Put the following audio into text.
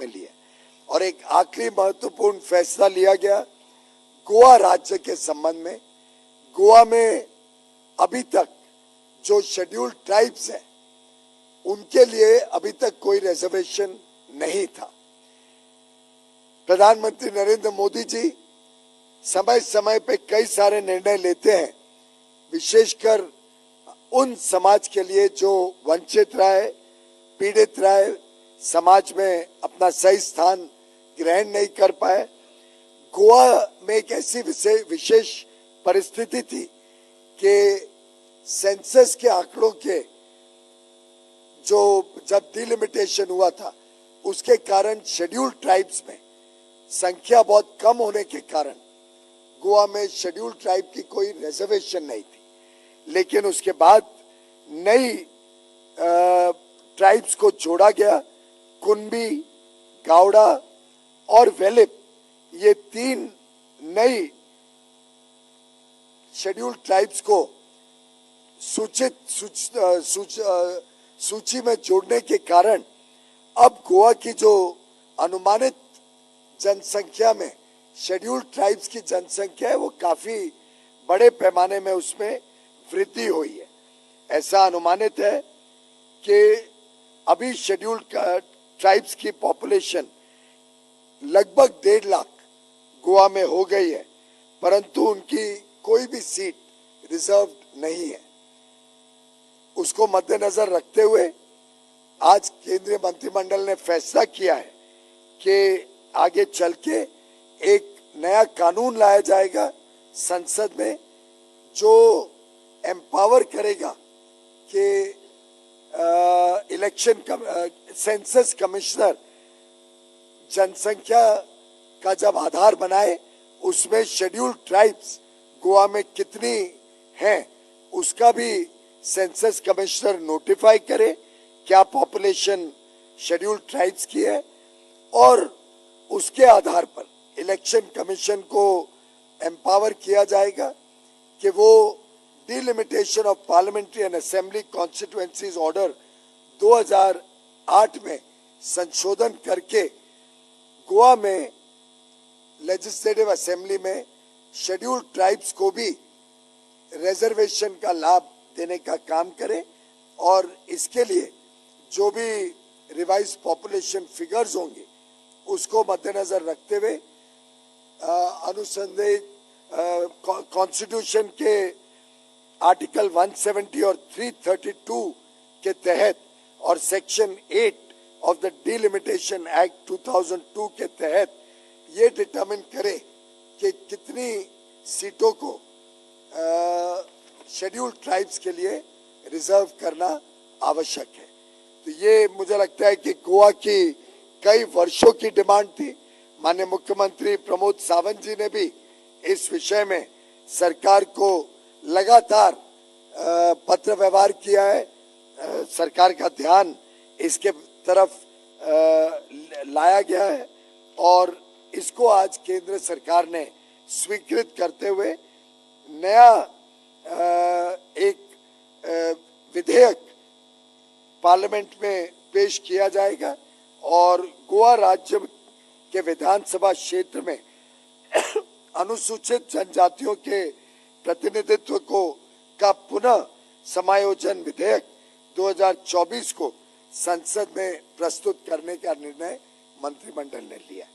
में लिए और एक आखिरी महत्वपूर्ण फैसला लिया गया गोवा राज्य के संबंध में। गोवा में अभी तक जो शेड्यूल्ड ट्राइब्स हैं उनके लिए अभी तक कोई रिजर्वेशन नहीं था। प्रधानमंत्री नरेंद्र मोदी जी समय समय पे कई सारे निर्णय लेते हैं, विशेषकर उन समाज के लिए जो वंचित रहे, पीड़ित रहे, समाज में अपना सही स्थान ग्रहण नहीं कर पाए। गोवा में एक ऐसी विशेष परिस्थिति थी कि सेंसस के आंकड़ों के जो जब डिलिमिटेशन हुआ था उसके कारण शेड्यूल्ड ट्राइब्स में संख्या बहुत कम होने के कारण गोवा में शेड्यूल्ड ट्राइब की कोई रिजर्वेशन नहीं थी। लेकिन उसके बाद नई ट्राइब्स को जोड़ा गया। कुनबी, गावड़ा और वेलिप, ये 3 नई शेड्यूल्ड ट्राइब्स को सूची में जोड़ने के कारण अब गोवा की जो अनुमानित जनसंख्या में शेड्यूल्ड ट्राइब्स की जनसंख्या है वो काफी बड़े पैमाने में उसमें वृद्धि हुई है। ऐसा अनुमानित है कि अभी शेड्यूल्ड ट्राइब्स की पॉपुलेशन लगभग 1.5 लाख गोवा में हो गई है, परंतु उनकी कोई भी सीट रिजर्व्ड नहीं है। उसको मद्देनजर रखते हुए आज केंद्रीय मंत्रिमंडल ने फैसला किया है कि आगे चल के एक नया कानून लाया जाएगा संसद में जो एम्पावर करेगा कि सेंसस कमिश्नर जनसंख्या का जब आधार बनाए उसमें शेड्यूल्ड ट्राइब्स गोवा में कितनी हैं उसका भी सेंसस कमिश्नर नोटिफाई करे, क्या पॉपुलेशन शेड्यूल्ड ट्राइब्स की है, और उसके आधार पर इलेक्शन कमीशन को एम्पावर किया जाएगा कि वो delimitation of parliamentary and assembly constituencies order 2008 में संशोधन करके गोवा में लेजिस्लेटिव असेंबली में शेड्यूल्ड ट्राइब्स को भी रिजर्वेशन का लाभ देने का काम करे। और इसके लिए जो भी रिवाइज पॉपुलेशन फिगर्स होंगे उसको मद्देनजर रखते हुए अनुसंधान कॉन्स्टिट्यूशन के आर्टिकल 170 और 332 के तहत और section 8 of the delimitation act 2002 के तहत ये डिटरमिन करे कि कितनी सीटों को शेड्यूल्ड ट्राइब्स के लिए रिजर्व करना आवश्यक है। तो ये मुझे लगता है कि गोवा की कई वर्षों की डिमांड थी। माननीय मुख्यमंत्री प्रमोद सावंत जी ने भी इस विषय में सरकार को लगातार पत्र व्यवहार किया है। सरकार का ध्यान इसके तरफ लाया गया है और इसको आज केंद्र सरकार ने स्वीकृत करते हुए नया एक विधेयक पार्लियामेंट में पेश किया जाएगा और गोवा राज्य के विधानसभा क्षेत्र में अनुसूचित जनजातियों के प्रतिनिधित्व को का पुनः समायोजन विधेयक 2024 को संसद में प्रस्तुत करने का निर्णय मंत्रिमंडल ने लिया।